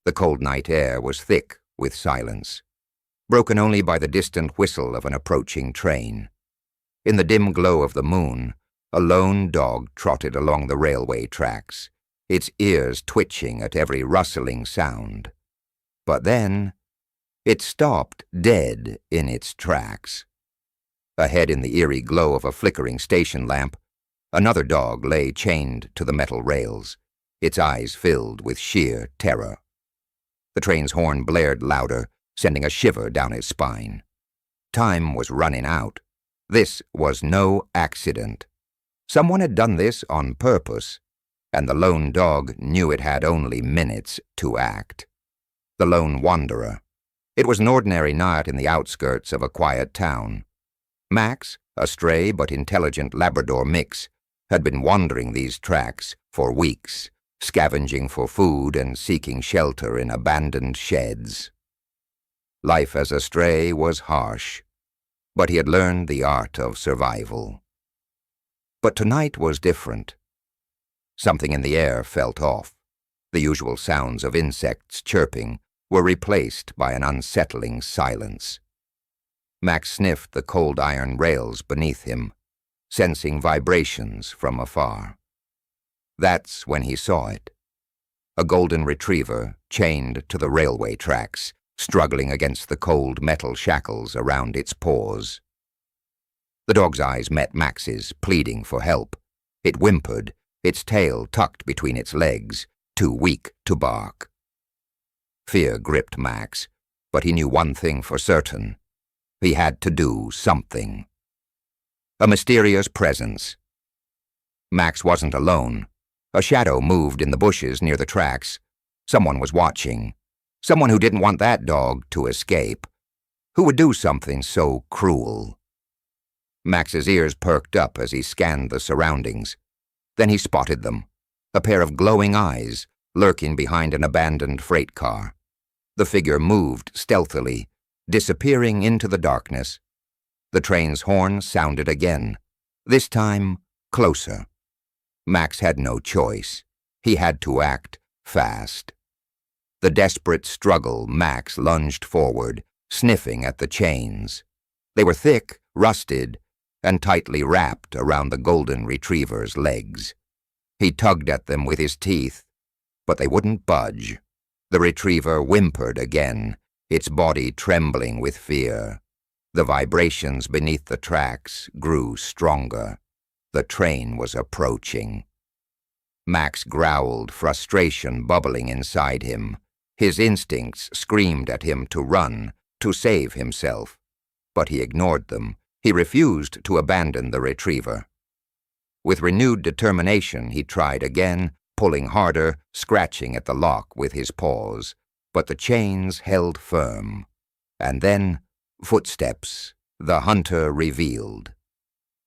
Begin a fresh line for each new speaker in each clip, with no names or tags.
The cold night air was thick with silence, broken only by the distant whistle of an approaching train. In the dim glow of the moon, a lone dog trotted along the railway tracks, its ears twitching at every rustling sound. But then, it stopped dead in its tracks. Ahead in the eerie glow of a flickering station lamp, another dog lay chained to the metal rails, its eyes filled with sheer terror. The train's horn blared louder, sending a shiver down his spine. Time was running out. This was no accident. Someone had done this on purpose, and the lone dog knew it had only minutes to act. The lone wanderer. It was an ordinary night in the outskirts of a quiet town. Max, a stray but intelligent Labrador mix, had been wandering these tracks for weeks, scavenging for food and seeking shelter in abandoned sheds. Life as a stray was harsh, but he had learned the art of survival. But tonight was different. Something in the air felt off. The usual sounds of insects chirping were replaced by an unsettling silence. Max sniffed the cold iron rails beneath him, sensing vibrations from afar. That's when he saw it. A golden retriever chained to the railway tracks, struggling against the cold metal shackles around its paws. The dog's eyes met Max's, pleading for help. It whimpered, its tail tucked between its legs, too weak to bark. Fear gripped Max, but he knew one thing for certain. He had to do something. A mysterious presence. Max wasn't alone. A shadow moved in the bushes near the tracks. Someone was watching. Someone who didn't want that dog to escape. Who would do something so cruel? Max's ears perked up as he scanned the surroundings. Then he spotted them, a pair of glowing eyes lurking behind an abandoned freight car. The figure moved stealthily, disappearing into the darkness. The train's horn sounded again, this time closer. Max had no choice. He had to act fast. The desperate struggle, Max lunged forward, sniffing at the chains. They were thick, rusted, and tightly wrapped around the golden retriever's legs. He tugged at them with his teeth, but they wouldn't budge. The retriever whimpered again, its body trembling with fear. The vibrations beneath the tracks grew stronger. The train was approaching. Max growled, frustration bubbling inside him. His instincts screamed at him to run, to save himself. But he ignored them. He refused to abandon the retriever. With renewed determination, he tried again, pulling harder, scratching at the lock with his paws. But the chains held firm. And then, footsteps, the hunter revealed.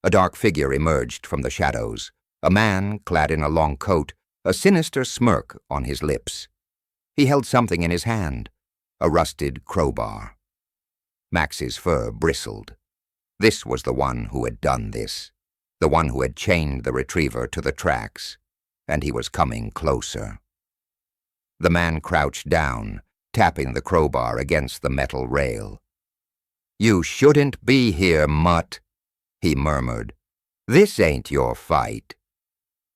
A dark figure emerged from the shadows, a man clad in a long coat, a sinister smirk on his lips. He held something in his hand, a rusted crowbar. Max's fur bristled. This was the one who had done this, the one who had chained the retriever to the tracks, and he was coming closer. The man crouched down, tapping the crowbar against the metal rail. "You shouldn't be here, mutt," he murmured. "This ain't your fight."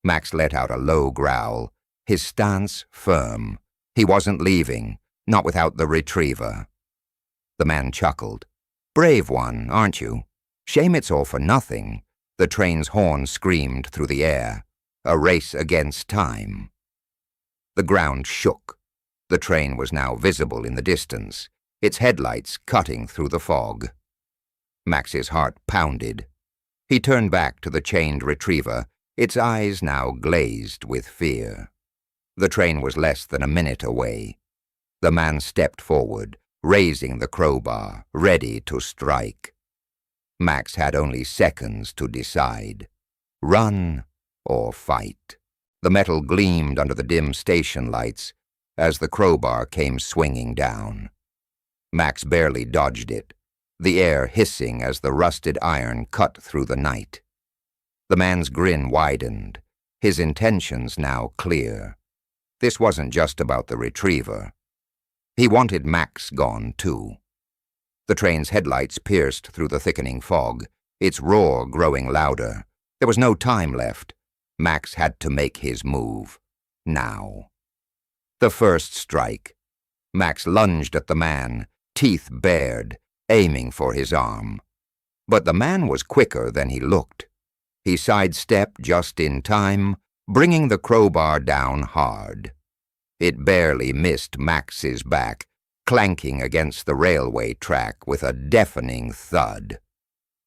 Max let out a low growl, his stance firm. He wasn't leaving, not without the retriever. The man chuckled. "Brave one, aren't you? Shame it's all for nothing." The train's horn screamed through the air, a race against time. The ground shook. The train was now visible in the distance, its headlights cutting through the fog. Max's heart pounded. He turned back to the chained retriever, its eyes now glazed with fear. The train was less than a minute away. The man stepped forward, raising the crowbar, ready to strike. Max had only seconds to decide. Run or fight. The metal gleamed under the dim station lights as the crowbar came swinging down. Max barely dodged it, the air hissing as the rusted iron cut through the night. The man's grin widened, his intentions now clear. This wasn't just about the retriever. He wanted Max gone, too. The train's headlights pierced through the thickening fog, its roar growing louder. There was no time left. Max had to make his move. Now. The first strike. Max lunged at the man, teeth bared, aiming for his arm. But the man was quicker than he looked. He sidestepped just in time, bringing the crowbar down hard. It barely missed Max's back, clanking against the railway track with a deafening thud.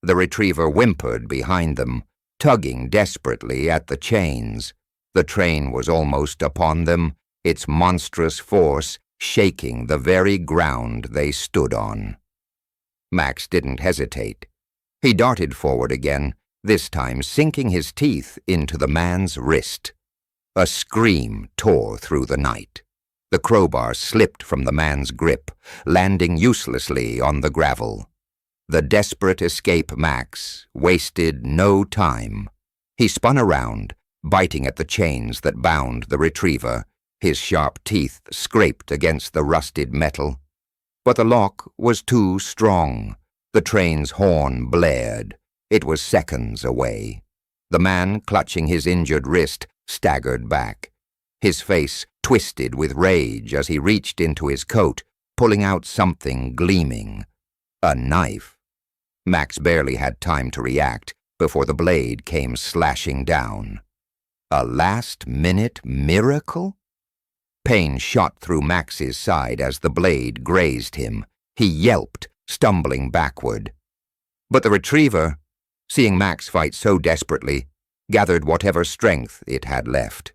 The retriever whimpered behind them, tugging desperately at the chains. The train was almost upon them, its monstrous force shaking the very ground they stood on. Max didn't hesitate. He darted forward again, this time sinking his teeth into the man's wrist. A scream tore through the night. The crowbar slipped from the man's grip, landing uselessly on the gravel. The desperate escape Max wasted no time. He spun around, biting at the chains that bound the retriever. His sharp teeth scraped against the rusted metal. But the lock was too strong. The train's horn blared. It was seconds away. The man, clutching his injured wrist, staggered back. His face twisted with rage as he reached into his coat, pulling out something gleaming. A knife. Max barely had time to react before the blade came slashing down. A last-minute miracle? Pain shot through Max's side as the blade grazed him. He yelped, stumbling backward. But the retriever, seeing Max fight so desperately, gathered whatever strength it had left.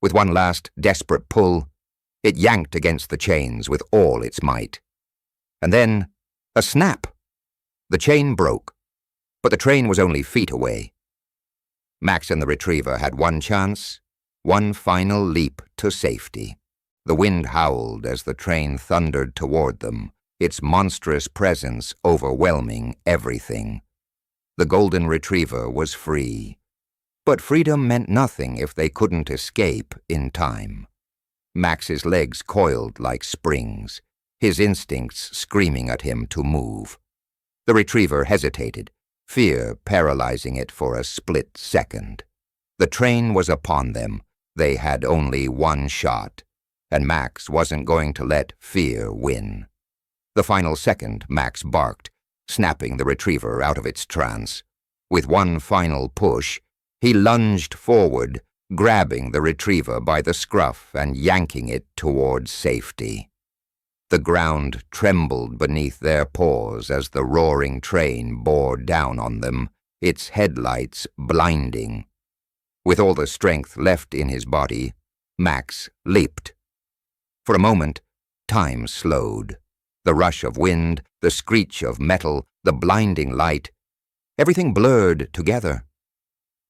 With one last desperate pull, it yanked against the chains with all its might. And then, a snap. The chain broke, but the train was only feet away. Max and the retriever had one chance, one final leap to safety. The wind howled as the train thundered toward them, its monstrous presence overwhelming everything. The golden retriever was free, but freedom meant nothing if they couldn't escape in time. Max's legs coiled like springs, his instincts screaming at him to move. The retriever hesitated, fear paralyzing it for a split second. The train was upon them. They had only one shot, and Max wasn't going to let fear win. The final second, Max barked, snapping the retriever out of its trance. With one final push, he lunged forward, grabbing the retriever by the scruff and yanking it toward safety. The ground trembled beneath their paws as the roaring train bore down on them, its headlights blinding. With all the strength left in his body, Max leaped. For a moment, time slowed. The rush of wind, the screech of metal, the blinding light, everything blurred together.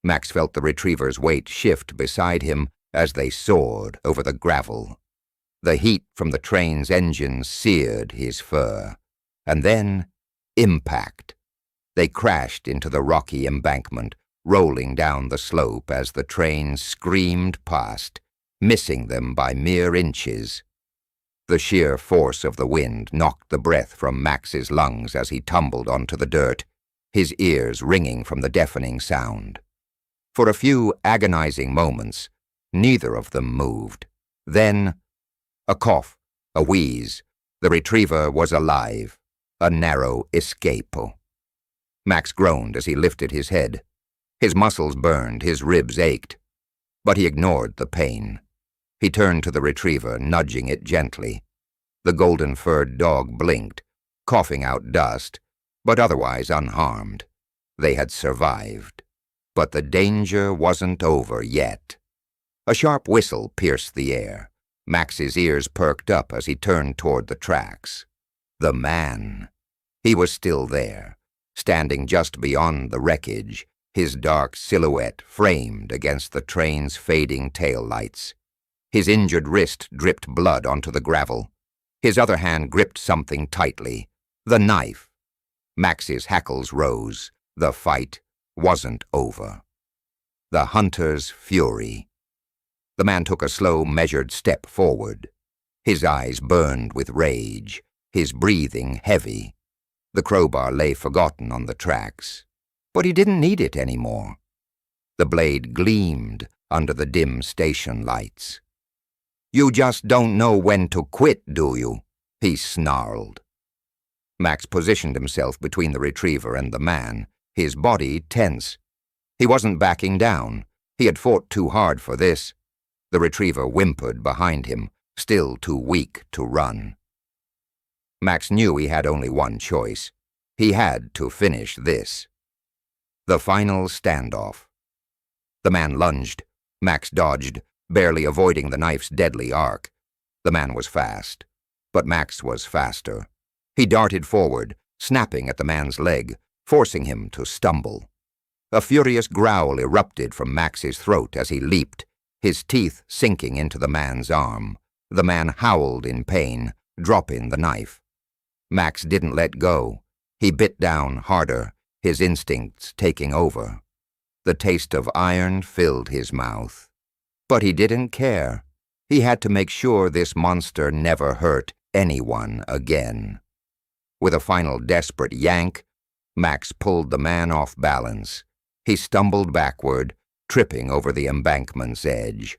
Max felt the retriever's weight shift beside him as they soared over the gravel. The heat from the train's engine seared his fur. And then, impact. They crashed into the rocky embankment, rolling down the slope as the train screamed past, missing them by mere inches. The sheer force of the wind knocked the breath from Max's lungs as he tumbled onto the dirt, his ears ringing from the deafening sound. For a few agonizing moments, neither of them moved. Then, a cough, a wheeze. The retriever was alive, a narrow escape. Max groaned as he lifted his head. His muscles burned, his ribs ached. But he ignored the pain. He turned to the retriever, nudging it gently. The golden-furred dog blinked, coughing out dust, but otherwise unharmed. They had survived. But the danger wasn't over yet. A sharp whistle pierced the air. Max's ears perked up as he turned toward the tracks. The man. He was still there, standing just beyond the wreckage, his dark silhouette framed against the train's fading taillights. His injured wrist dripped blood onto the gravel. His other hand gripped something tightly, the knife. Max's hackles rose. The fight wasn't over. The hunter's fury. The man took a slow, measured step forward. His eyes burned with rage, his breathing heavy. The crowbar lay forgotten on the tracks, but he didn't need it anymore. The blade gleamed under the dim station lights. "You just don't know when to quit, do you?" he snarled. Max positioned himself between the retriever and the man, his body tense. He wasn't backing down. He had fought too hard for this. The retriever whimpered behind him, still too weak to run. Max knew he had only one choice. He had to finish this. The final standoff. The man lunged. Max dodged, barely avoiding the knife's deadly arc. The man was fast, but Max was faster. He darted forward, snapping at the man's leg, forcing him to stumble. A furious growl erupted from Max's throat as he leaped, his teeth sinking into the man's arm. The man howled in pain, dropping the knife. Max didn't let go. He bit down harder, his instincts taking over. The taste of iron filled his mouth. But he didn't care. He had to make sure this monster never hurt anyone again. With a final desperate yank, Max pulled the man off balance. He stumbled backward, tripping over the embankment's edge.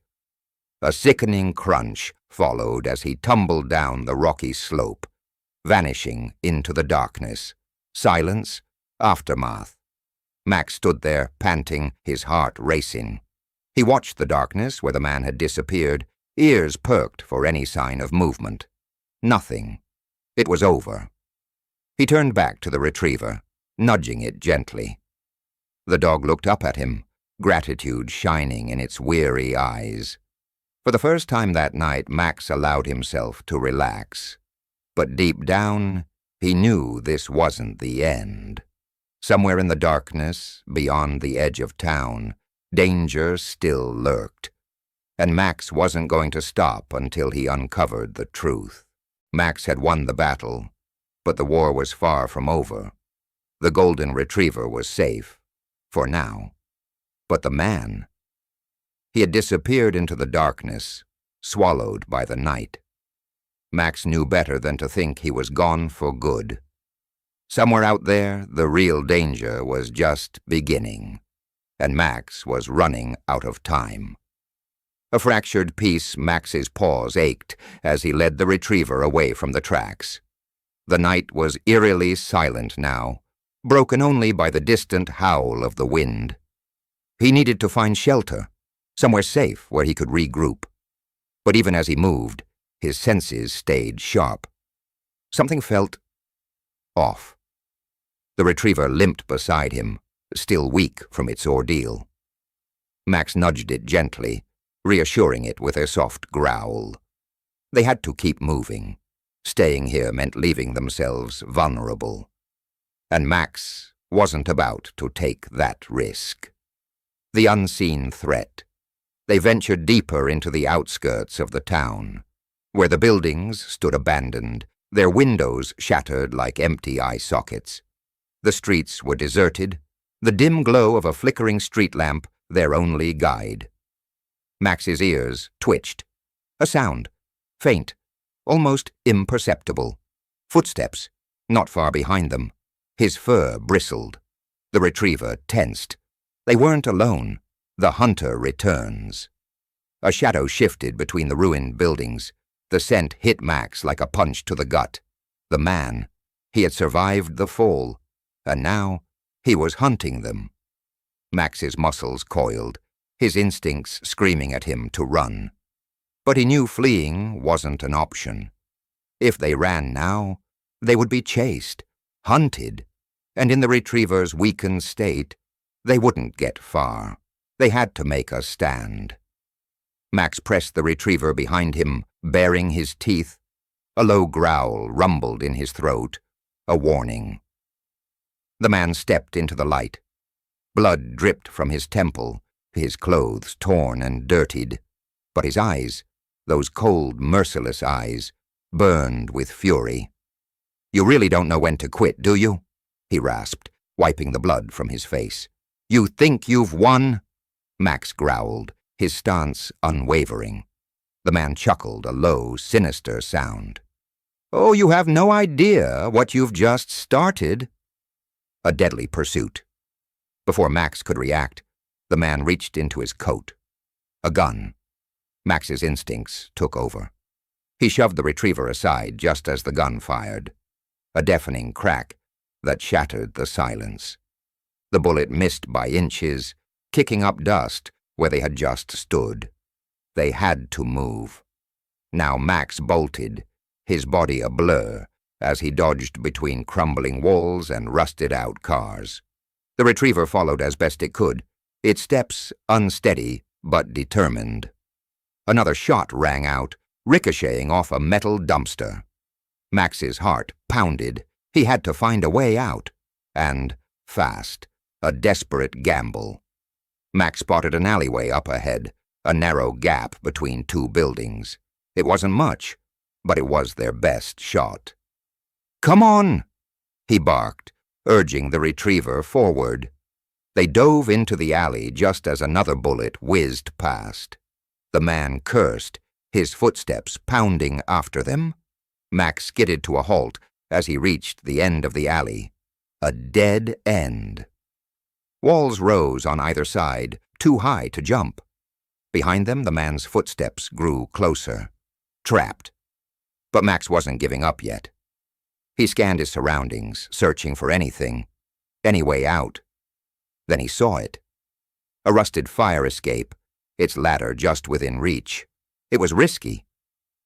A sickening crunch followed as he tumbled down the rocky slope, vanishing into the darkness. Silence, aftermath. Max stood there, panting, his heart racing. He watched the darkness where the man had disappeared, ears perked for any sign of movement. Nothing. It was over. He turned back to the retriever, nudging it gently. The dog looked up at him, gratitude shining in its weary eyes. For the first time that night, Max allowed himself to relax. But deep down, he knew this wasn't the end. Somewhere in the darkness, beyond the edge of town, danger still lurked. And Max wasn't going to stop until he uncovered the truth. Max had won the battle, but the war was far from over. The golden retriever was safe, for now. But the man, he had disappeared into the darkness, swallowed by the night. Max knew better than to think he was gone for good. Somewhere out there, the real danger was just beginning, and Max was running out of time. A fractured piece, Max's paws ached as he led the retriever away from the tracks. The night was eerily silent now, broken only by the distant howl of the wind. He needed to find shelter, somewhere safe where he could regroup. But even as he moved, his senses stayed sharp. Something felt off. The retriever limped beside him, still weak from its ordeal. Max nudged it gently, reassuring it with a soft growl. They had to keep moving. Staying here meant leaving themselves vulnerable. And Max wasn't about to take that risk. The unseen threat. They ventured deeper into the outskirts of the town, where the buildings stood abandoned, their windows shattered like empty eye sockets. The streets were deserted, the dim glow of a flickering street lamp their only guide. Max's ears twitched. A sound, faint, almost imperceptible. Footsteps, not far behind them. His fur bristled. The retriever tensed. They weren't alone. The hunter returns. A shadow shifted between the ruined buildings. The scent hit Max like a punch to the gut. The man. He had survived the fall, and now he was hunting them. Max's muscles coiled, his instincts screaming at him to run. But he knew fleeing wasn't an option. If they ran now, they would be chased, hunted, and in the retriever's weakened state, they wouldn't get far. They had to make a stand. Max pressed the retriever behind him, baring his teeth. A low growl rumbled in his throat, a warning. The man stepped into the light. Blood dripped from his temple, his clothes torn and dirtied, but his eyes, those cold, merciless eyes, burned with fury. "You really don't know when to quit, do you?" he rasped, wiping the blood from his face. "You think you've won?" Max growled, his stance unwavering. The man chuckled, a low, sinister sound. "Oh, you have no idea what you've just started." A deadly pursuit. Before Max could react, the man reached into his coat. A gun. Max's instincts took over. He shoved the retriever aside just as the gun fired. A deafening crack that shattered the silence. The bullet missed by inches, kicking up dust where they had just stood. They had to move. Now Max bolted, his body a blur, as he dodged between crumbling walls and rusted-out cars. The retriever followed as best it could, its steps unsteady but determined. Another shot rang out, ricocheting off a metal dumpster. Max's heart pounded. He had to find a way out. And fast. A desperate gamble. Max spotted an alleyway up ahead, a narrow gap between two buildings. It wasn't much, but it was their best shot. "Come on!" he barked, urging the retriever forward. They dove into the alley just as another bullet whizzed past. The man cursed, his footsteps pounding after them. Max skidded to a halt as he reached the end of the alley. A dead end. Walls rose on either side, too high to jump. Behind them, the man's footsteps grew closer. Trapped. But Max wasn't giving up yet. He scanned his surroundings, searching for anything, any way out. Then he saw it. A rusted fire escape, its ladder just within reach. It was risky,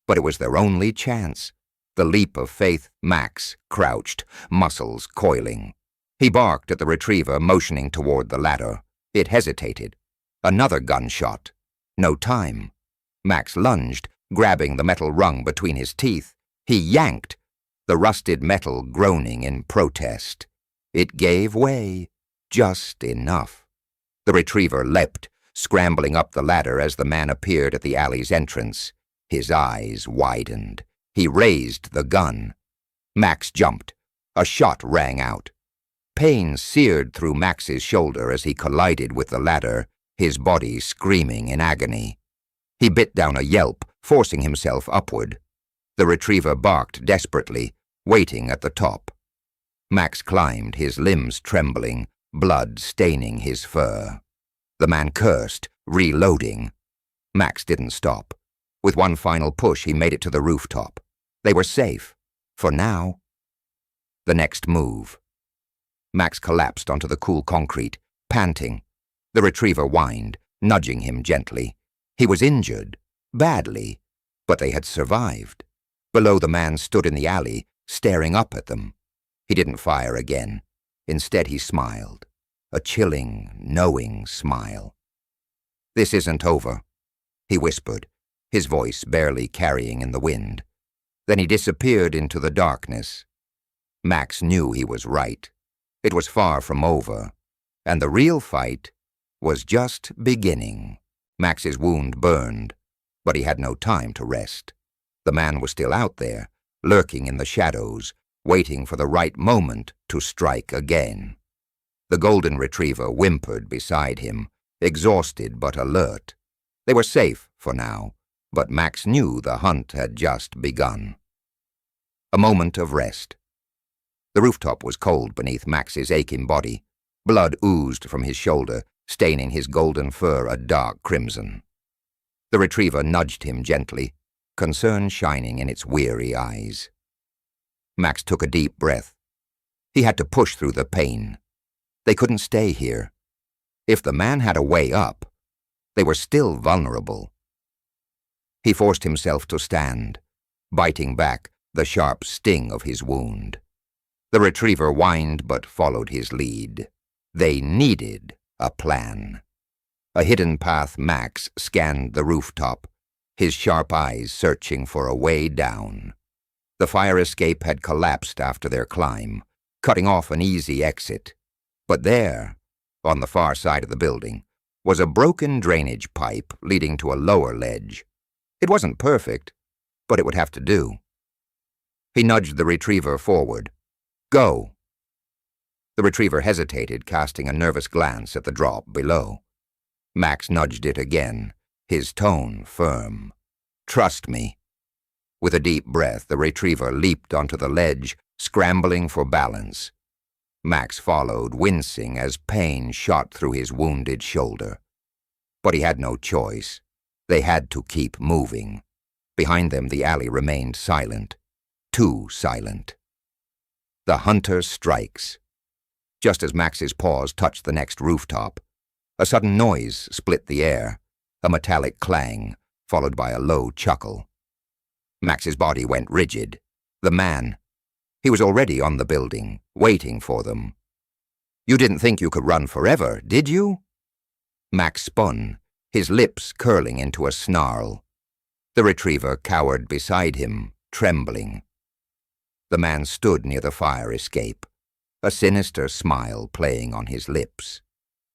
but it was their only chance. The leap of faith. Max crouched, muscles coiling. He barked at the retriever, motioning toward the ladder. It hesitated. Another gunshot. No time. Max lunged, grabbing the metal rung between his teeth. He yanked, the rusted metal groaning in protest. It gave way, just enough. The retriever leapt, scrambling up the ladder as the man appeared at the alley's entrance. His eyes widened. He raised the gun. Max jumped. A shot rang out. Pain seared through Max's shoulder as he collided with the ladder, his body screaming in agony. He bit down a yelp, forcing himself upward. The retriever barked desperately, waiting at the top. Max climbed, his limbs trembling, blood staining his fur. The man cursed, reloading. Max didn't stop. With one final push, he made it to the rooftop. They were safe, for now. The next move. Max collapsed onto the cool concrete, panting. The retriever whined, nudging him gently. He was injured, badly, but they had survived. Below, the man stood in the alley, staring up at them. He didn't fire again. Instead, he smiled, a chilling, knowing smile. "This isn't over," he whispered, his voice barely carrying in the wind. Then he disappeared into the darkness. Max knew he was right. It was far from over, and the real fight was just beginning. Max's wound burned, but he had no time to rest. The man was still out there, lurking in the shadows, waiting for the right moment to strike again. The golden retriever whimpered beside him, exhausted but alert. They were safe for now, but Max knew the hunt had just begun. A moment of rest. The rooftop was cold beneath Max's aching body. Blood oozed from his shoulder, staining his golden fur a dark crimson. The retriever nudged him gently, concern shining in its weary eyes. Max took a deep breath. He had to push through the pain. They couldn't stay here. If the man had a way up, they were still vulnerable. He forced himself to stand, biting back the sharp sting of his wound. The retriever whined but followed his lead. They needed a plan. A hidden path. Max scanned the rooftop, his sharp eyes searching for a way down. The fire escape had collapsed after their climb, cutting off an easy exit. But there, on the far side of the building, was a broken drainage pipe leading to a lower ledge. It wasn't perfect, but it would have to do. He nudged the retriever forward. "Go." The retriever hesitated, casting a nervous glance at the drop below. Max nudged it again, his tone firm. Trust me." With a deep breath, the retriever leaped onto the ledge, scrambling for balance. Max followed, wincing as pain shot through his wounded shoulder. But he had no choice. They had to keep moving. Behind them, the alley remained silent. Too silent. The hunter strikes. Just as Max's paws touched the next rooftop, a sudden noise split the air, a metallic clang, followed by a low chuckle. Max's body went rigid. The man. He was already on the building, waiting for them. "You didn't think you could run forever, did you?" Max spun, his lips curling into a snarl. The retriever cowered beside him, trembling. The man stood near the fire escape, a sinister smile playing on his lips.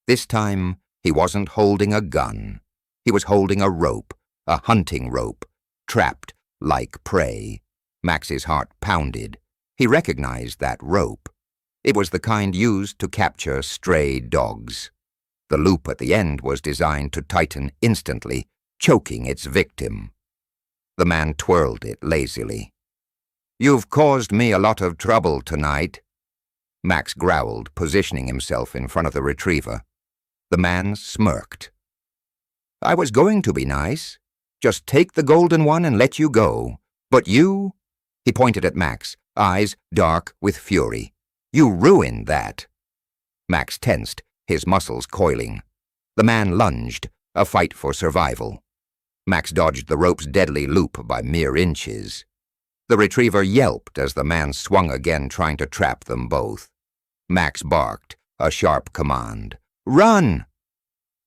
This time, he wasn't holding a gun. He was holding a rope, a hunting rope, trapped like prey. Max's heart pounded. He recognized that rope. It was the kind used to capture stray dogs. The loop at the end was designed to tighten instantly, choking its victim. The man twirled it lazily. "You've caused me a lot of trouble tonight." Max growled, positioning himself in front of the retriever. The man smirked. "I was going to be nice. Just take the golden one and let you go. But you—" He pointed at Max, eyes dark with fury. "You ruined that." Max tensed, his muscles coiling. The man lunged, a fight for survival. Max dodged the rope's deadly loop by mere inches. The retriever yelped as the man swung again, trying to trap them both. Max barked, a sharp command. "Run!"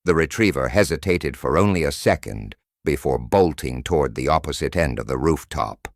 The retriever hesitated for only a second before bolting toward the opposite end of the rooftop.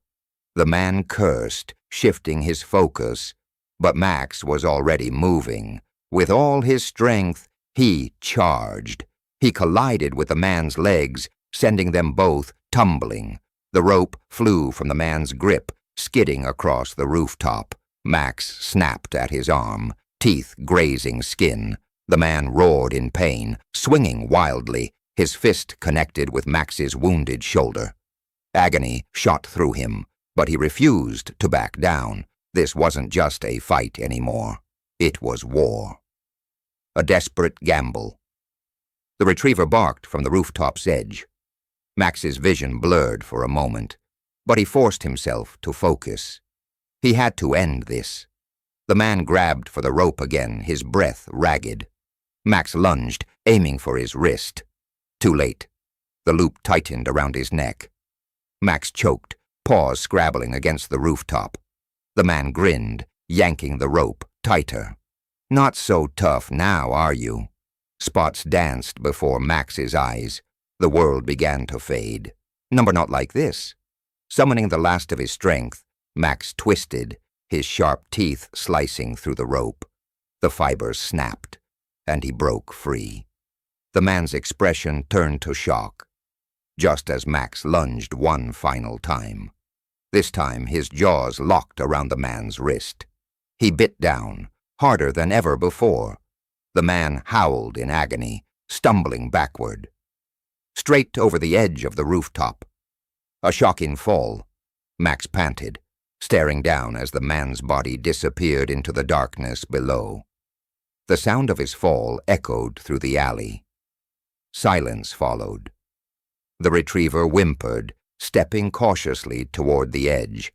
The man cursed, shifting his focus, but Max was already moving. With all his strength, he charged. He collided with the man's legs, sending them both tumbling. The rope flew from the man's grip, skidding across the rooftop. Max snapped at his arm, teeth grazing skin. The man roared in pain, swinging wildly, his fist connected with Max's wounded shoulder. Agony shot through him, but he refused to back down. This wasn't just a fight anymore. It was war. A desperate gamble. The retriever barked from the rooftop's edge. Max's vision blurred for a moment, but he forced himself to focus. He had to end this. The man grabbed for the rope again, his breath ragged. Max lunged, aiming for his wrist. Too late. The loop tightened around his neck. Max choked, paws scrabbling against the rooftop. The man grinned, yanking the rope tighter. "Not so tough now, are you?" Spots danced before Max's eyes. The world began to fade. Number not like this. Summoning the last of his strength, Max twisted, his sharp teeth slicing through the rope. The fibers snapped, and he broke free. The man's expression turned to shock, just as Max lunged one final time. This time, his jaws locked around the man's wrist. He bit down, harder than ever before. The man howled in agony, stumbling backward. Straight over the edge of the rooftop. A shocking fall. Max panted, staring down as the man's body disappeared into the darkness below. The sound of his fall echoed through the alley. Silence followed. The retriever whimpered, stepping cautiously toward the edge.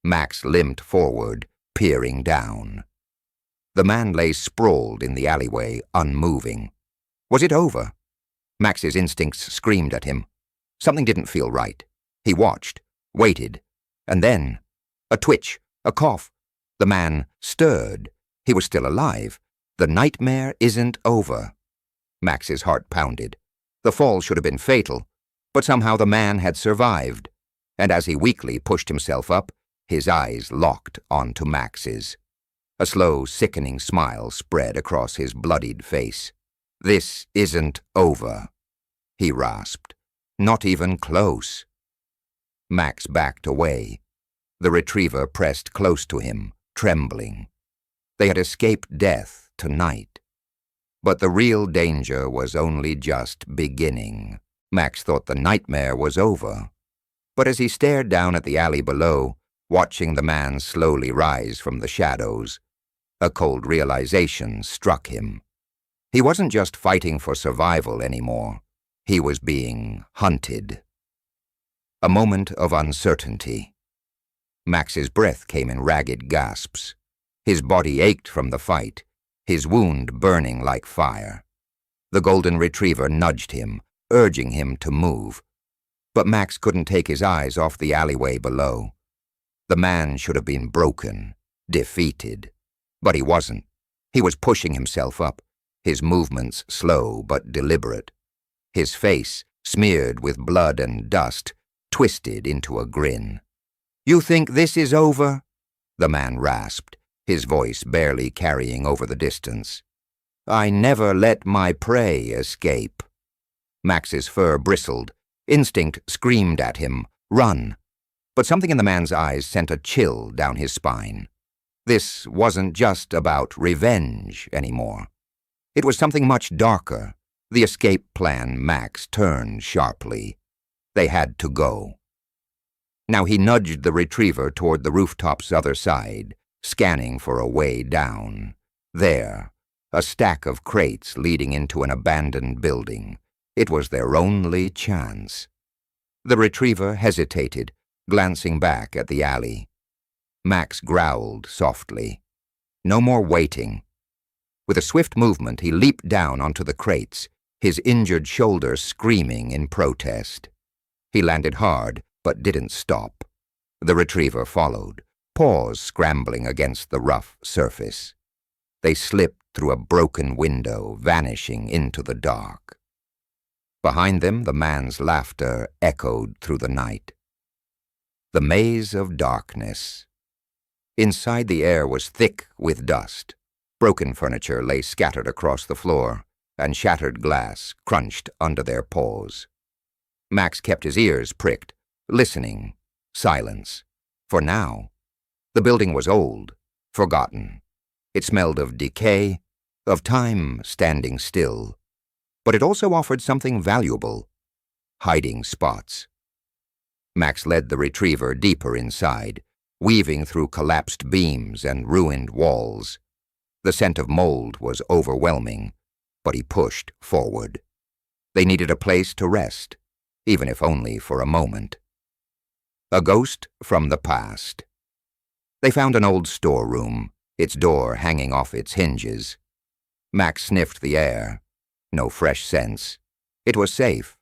Max limped forward, peering down. The man lay sprawled in the alleyway, unmoving. Was it over? Max's instincts screamed at him. Something didn't feel right. He watched, waited, and then, a twitch, a cough. The man stirred. He was still alive. The nightmare isn't over. Max's heart pounded. The fall should have been fatal, but somehow the man had survived, and as he weakly pushed himself up, his eyes locked onto Max's. A slow, sickening smile spread across his bloodied face. "This isn't over," he rasped. "Not even close." Max backed away. The retriever pressed close to him, trembling. They had escaped death tonight. But the real danger was only just beginning. Max thought the nightmare was over. But as he stared down at the alley below, watching the man slowly rise from the shadows, a cold realization struck him. He wasn't just fighting for survival anymore. He was being hunted. A moment of uncertainty. Max's breath came in ragged gasps. His body ached from the fight, his wound burning like fire. The golden retriever nudged him, urging him to move. But Max couldn't take his eyes off the alleyway below. The man should have been broken, defeated. But he wasn't. He was pushing himself up, his movements slow but deliberate. His face, smeared with blood and dust, twisted into a grin. "You think this is over?" the man rasped, his voice barely carrying over the distance. "I never let my prey escape." Max's fur bristled. Instinct screamed at him, "Run!" But something in the man's eyes sent a chill down his spine. This wasn't just about revenge anymore. It was something much darker. The escape plan. Max turned sharply. They had to go. Now he nudged the retriever toward the rooftop's other side, scanning for a way down. There, a stack of crates leading into an abandoned building. It was their only chance. The retriever hesitated, glancing back at the alley. Max growled softly. No more waiting. With a swift movement, he leaped down onto the crates, his injured shoulder screaming in protest. He landed hard, but didn't stop. The retriever followed, paws scrambling against the rough surface. They slipped through a broken window, vanishing into the dark. Behind them, the man's laughter echoed through the night. The maze of darkness. Inside, the air was thick with dust. Broken furniture lay scattered across the floor, and shattered glass crunched under their paws. Max kept his ears pricked, listening. Silence. For now. The building was old, forgotten. It smelled of decay, of time standing still. But it also offered something valuable. Hiding spots. Max led the retriever deeper inside, weaving through collapsed beams and ruined walls. The scent of mold was overwhelming, but he pushed forward. They needed a place to rest, even if only for a moment. A ghost from the past. They found an old storeroom, its door hanging off its hinges. Max sniffed the air. No fresh scents. It was safe.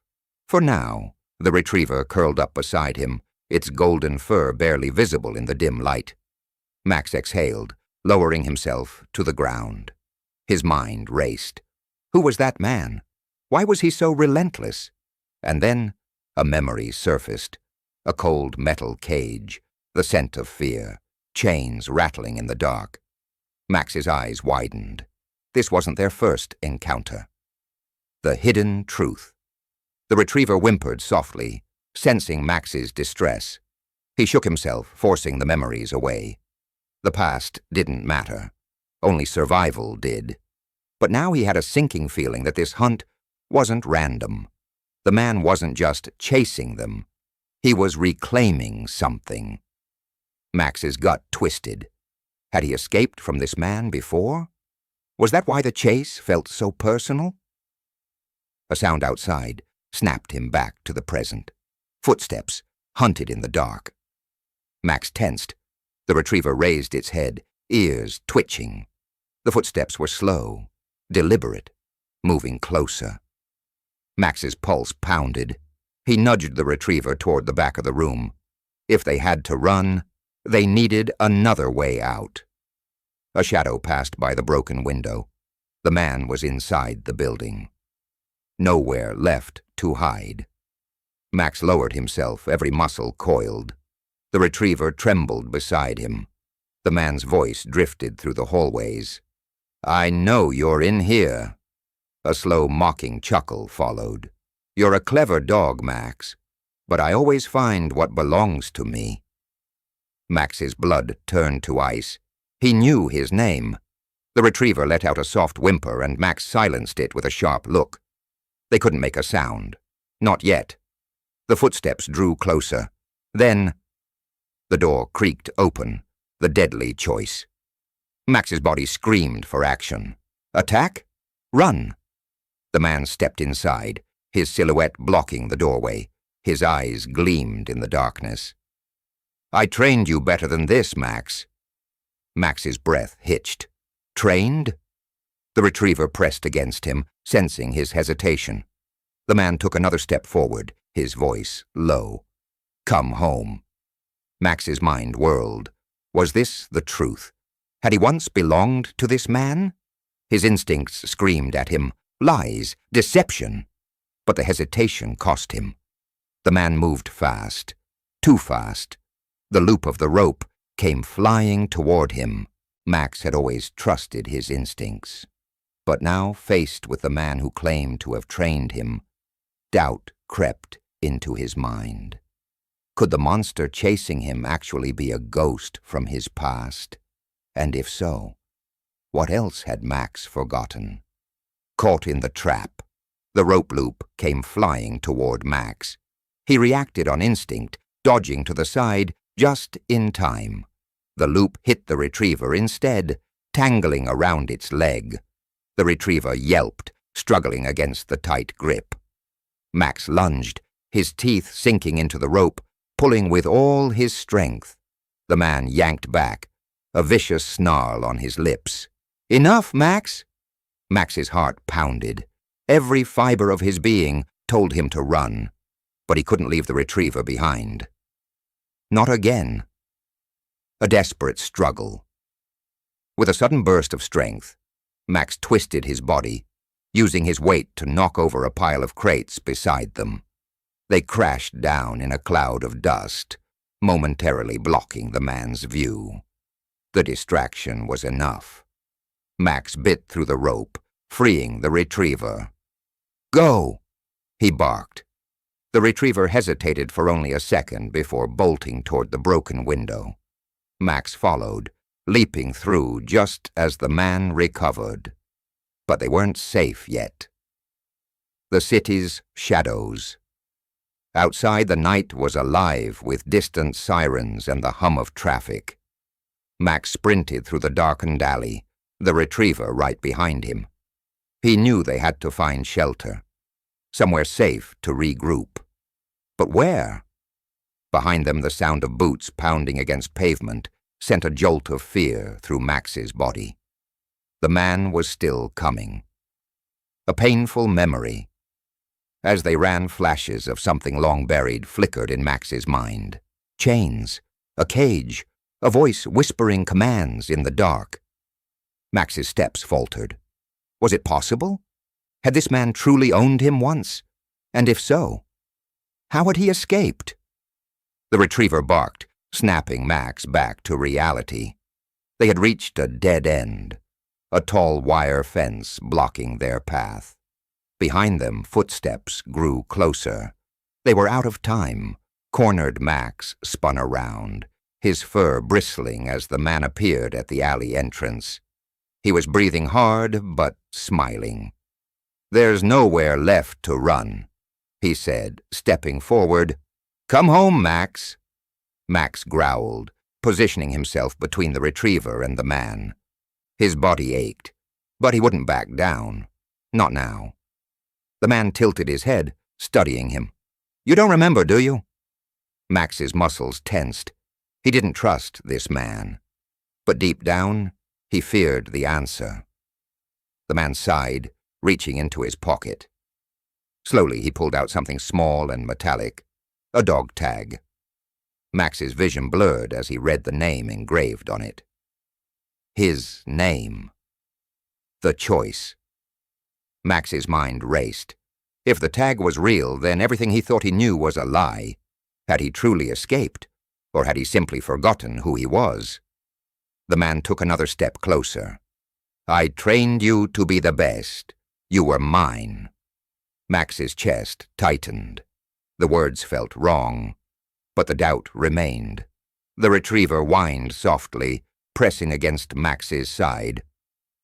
For now, the retriever curled up beside him, its golden fur barely visible in the dim light. Max exhaled, lowering himself to the ground. His mind raced. Who was that man? Why was he so relentless? And then a memory surfaced. A cold metal cage, the scent of fear, chains rattling in the dark. Max's eyes widened. This wasn't their first encounter. The hidden truth. The retriever whimpered softly, sensing Max's distress. He shook himself, forcing the memories away. The past didn't matter. Only survival did. But now he had a sinking feeling that this hunt wasn't random. The man wasn't just chasing them. He was reclaiming something. Max's gut twisted. Had he escaped from this man before? Was that why the chase felt so personal? A sound outside snapped him back to the present. Footsteps, hunted in the dark. Max tensed. The retriever raised its head, ears twitching. The footsteps were slow, deliberate, moving closer. Max's pulse pounded. He nudged the retriever toward the back of the room. If they had to run, they needed another way out. A shadow passed by the broken window. The man was inside the building. Nowhere left to hide. Max lowered himself, every muscle coiled. The retriever trembled beside him. The man's voice drifted through the hallways. "I know you're in here." A slow, mocking chuckle followed. "You're a clever dog, Max, but I always find what belongs to me." Max's blood turned to ice. He knew his name. The retriever let out a soft whimper, and Max silenced it with a sharp look. They couldn't make a sound. Not yet. The footsteps drew closer. Then the door creaked open, the deadly choice. Max's body screamed for action. Attack? Run! The man stepped inside, his silhouette blocking the doorway. His eyes gleamed in the darkness. I trained you better than this, Max. Max's breath hitched. Trained? The retriever pressed against him, sensing his hesitation. The man took another step forward, his voice low. Come home. Max's mind whirled. Was this the truth? Had he once belonged to this man? His instincts screamed at him. Lies, deception. But the hesitation cost him. The man moved fast. Too fast. The loop of the rope came flying toward him. Max had always trusted his instincts. But now, faced with the man who claimed to have trained him, doubt crept into his mind. Could the monster chasing him actually be a ghost from his past? And if so, what else had Max forgotten? Caught in the trap, the rope loop came flying toward Max. He reacted on instinct, dodging to the side just in time. The loop hit the retriever instead, tangling around its leg. The retriever yelped, struggling against the tight grip. Max lunged, his teeth sinking into the rope, pulling with all his strength. The man yanked back, a vicious snarl on his lips. Enough, Max! Max's heart pounded. Every fiber of his being told him to run, but he couldn't leave the retriever behind. Not again. A desperate struggle. With a sudden burst of strength, Max twisted his body, using his weight to knock over a pile of crates beside them. They crashed down in a cloud of dust, momentarily blocking the man's view. The distraction was enough. Max bit through the rope, freeing the retriever. Go! He barked. The retriever hesitated for only a second before bolting toward the broken window. Max followed, leaping through just as the man recovered. But they weren't safe yet. The city's shadows. Outside, the night was alive with distant sirens and the hum of traffic. Max sprinted through the darkened alley, the retriever right behind him. He knew they had to find shelter, somewhere safe to regroup. But where? Behind them, the sound of boots pounding against pavement sent a jolt of fear through Max's body. The man was still coming. A painful memory. As they ran, flashes of something long buried flickered in Max's mind. Chains, a cage, a voice whispering commands in the dark. Max's steps faltered. Was it possible? Had this man truly owned him once? And if so, how had he escaped? The retriever barked, snapping Max back to reality. They had reached a dead end, a tall wire fence blocking their path. Behind them, footsteps grew closer. They were out of time. Cornered Max spun around, his fur bristling as the man appeared at the alley entrance. He was breathing hard, but smiling. There's nowhere left to run, he said, stepping forward. Come home, Max. Max growled, positioning himself between the retriever and the man. His body ached, but he wouldn't back down. Not now. The man tilted his head, studying him. You don't remember, do you? Max's muscles tensed. He didn't trust this man. But deep down, he feared the answer. The man sighed, reaching into his pocket. Slowly, he pulled out something small and metallic, a dog tag. Max's vision blurred as he read the name engraved on it. His name. The choice. Max's mind raced. If the tag was real, then everything he thought he knew was a lie. Had he truly escaped? Or had he simply forgotten who he was? The man took another step closer. I trained you to be the best. You were mine. Max's chest tightened. The words felt wrong, but the doubt remained. The retriever whined softly, pressing against Max's side.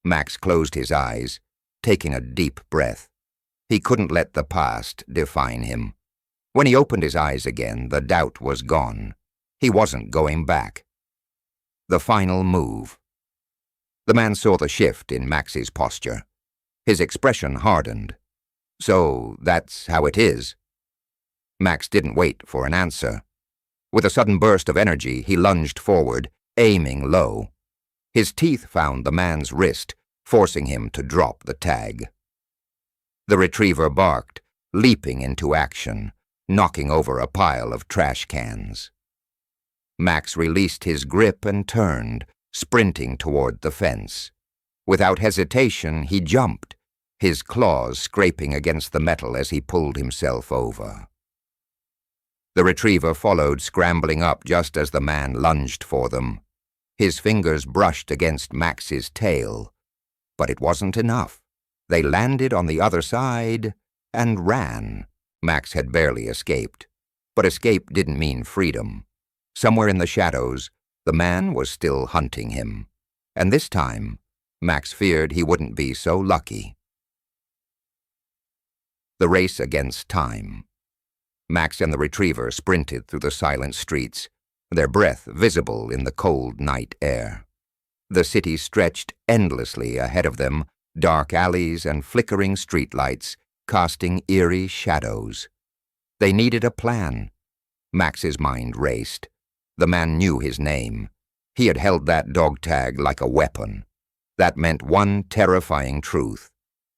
Max closed his eyes, taking a deep breath. He couldn't let the past define him. When he opened his eyes again, the doubt was gone. He wasn't going back. The final move. The man saw the shift in Max's posture. His expression hardened. So that's how it is. Max didn't wait for an answer. With a sudden burst of energy, he lunged forward, aiming low. His teeth found the man's wrist, forcing him to drop the tag. The retriever barked, leaping into action, knocking over a pile of trash cans. Max released his grip and turned, sprinting toward the fence. Without hesitation, he jumped, his claws scraping against the metal as he pulled himself over. The retriever followed, scrambling up just as the man lunged for them. His fingers brushed against Max's tail. But it wasn't enough. They landed on the other side and ran. Max had barely escaped. But escape didn't mean freedom. Somewhere in the shadows, the man was still hunting him. And this time, Max feared he wouldn't be so lucky. The race against time. Max and the retriever sprinted through the silent streets, their breath visible in the cold night air. The city stretched endlessly ahead of them, dark alleys and flickering streetlights, casting eerie shadows. They needed a plan. Max's mind raced. The man knew his name. He had held that dog tag like a weapon. That meant one terrifying truth.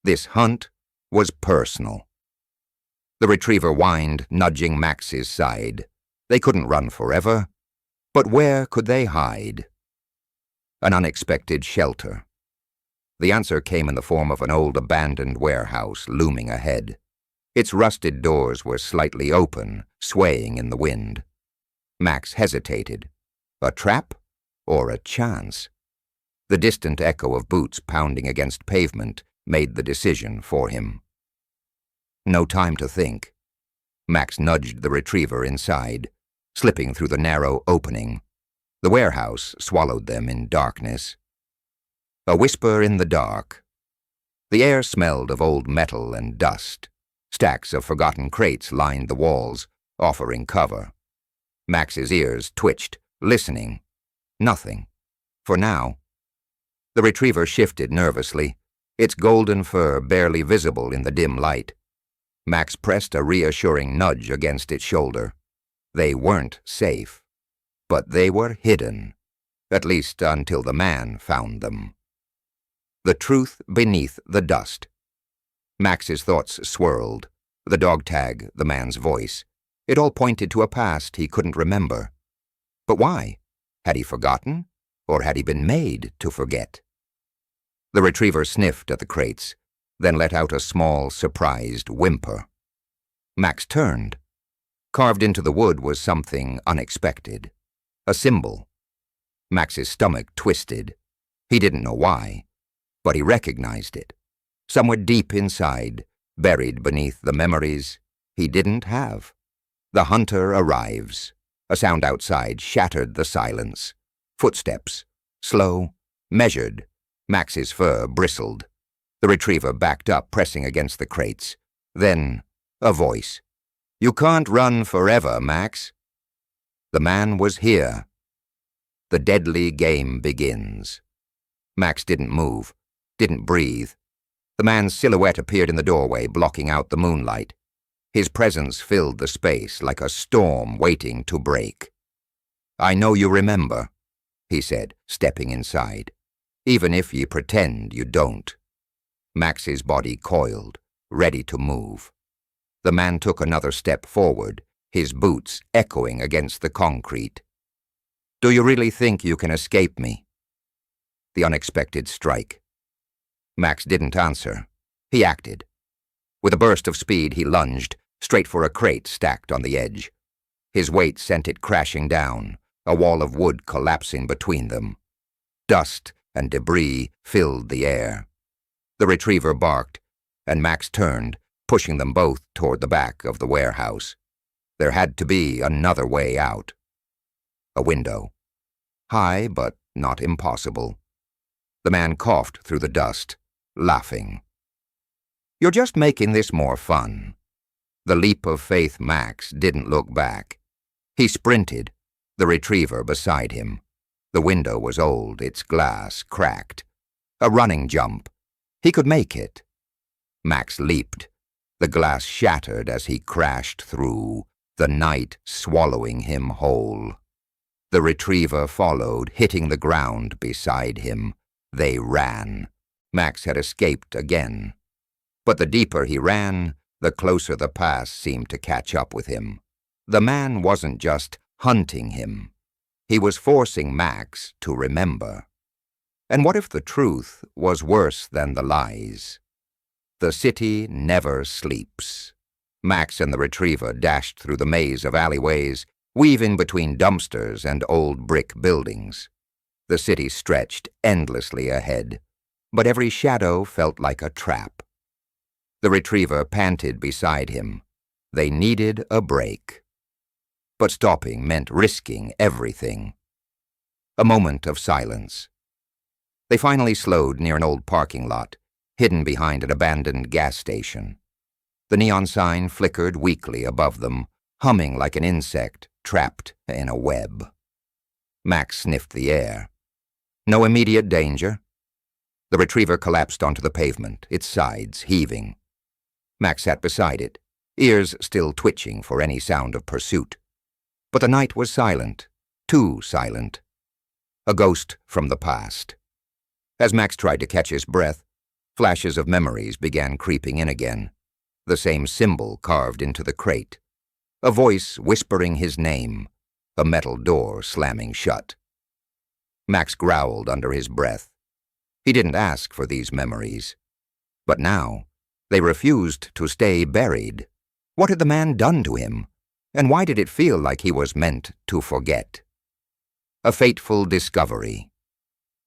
This hunt was personal. The retriever whined, nudging Max's side. They couldn't run forever. But where could they hide? An unexpected shelter. The answer came in the form of an old abandoned warehouse looming ahead. Its rusted doors were slightly open, swaying in the wind. Max hesitated. A trap or a chance? The distant echo of boots pounding against pavement made the decision for him. No time to think. Max nudged the retriever inside, slipping through the narrow opening. The warehouse swallowed them in darkness. A whisper in the dark. The air smelled of old metal and dust. Stacks of forgotten crates lined the walls, offering cover. Max's ears twitched, listening. Nothing. For now. The retriever shifted nervously, its golden fur barely visible in the dim light. Max pressed a reassuring nudge against its shoulder. They weren't safe. But they were hidden, at least until the man found them. The truth beneath the dust. Max's thoughts swirled. The dog tag, the man's voice. It all pointed to a past he couldn't remember. But why? Had he forgotten? Or had he been made to forget? The retriever sniffed at the crates, then let out a small, surprised whimper. Max turned. Carved into the wood was something unexpected. A symbol. Max's stomach twisted. He didn't know why, but he recognized it. Somewhere deep inside, buried beneath the memories he didn't have. The hunter arrives. A sound outside shattered the silence. Footsteps. Slow. Measured. Max's fur bristled. The retriever backed up, pressing against the crates. Then, a voice. "You can't run forever, Max." The man was here. The deadly game begins. Max didn't move, didn't breathe. The man's silhouette appeared in the doorway, blocking out the moonlight. His presence filled the space like a storm waiting to break. "I know you remember," he said, stepping inside. "Even if you pretend you don't." Max's body coiled, ready to move. The man took another step forward, his boots echoing against the concrete. "Do you really think you can escape me?" The unexpected strike. Max didn't answer. He acted. With a burst of speed, he lunged, straight for a crate stacked on the edge. His weight sent it crashing down, a wall of wood collapsing between them. Dust and debris filled the air. The retriever barked, and Max turned, pushing them both toward the back of the warehouse. There had to be another way out. A window. High, but not impossible. The man coughed through the dust, laughing. "You're just making this more fun." The leap of faith Max didn't look back. He sprinted, the retriever beside him. The window was old, its glass cracked. A running jump. He could make it. Max leaped. The glass shattered as he crashed through, the night swallowing him whole. The retriever followed, hitting the ground beside him. They ran. Max had escaped again. But the deeper he ran, the closer the past seemed to catch up with him. The man wasn't just hunting him. He was forcing Max to remember. And what if the truth was worse than the lies? The city never sleeps. Max and the retriever dashed through the maze of alleyways, weaving between dumpsters and old brick buildings. The city stretched endlessly ahead, but every shadow felt like a trap. The retriever panted beside him. They needed a break. But stopping meant risking everything. A moment of silence. They finally slowed near an old parking lot, hidden behind an abandoned gas station. The neon sign flickered weakly above them, humming like an insect trapped in a web. Max sniffed the air. No immediate danger. The retriever collapsed onto the pavement, its sides heaving. Max sat beside it, ears still twitching for any sound of pursuit. But the night was silent, too silent. A ghost from the past. As Max tried to catch his breath, flashes of memories began creeping in again. The same symbol carved into the crate. A voice whispering his name. A metal door slamming shut. Max growled under his breath. He didn't ask for these memories. But now, they refused to stay buried. What had the man done to him? And why did it feel like he was meant to forget? A fateful discovery.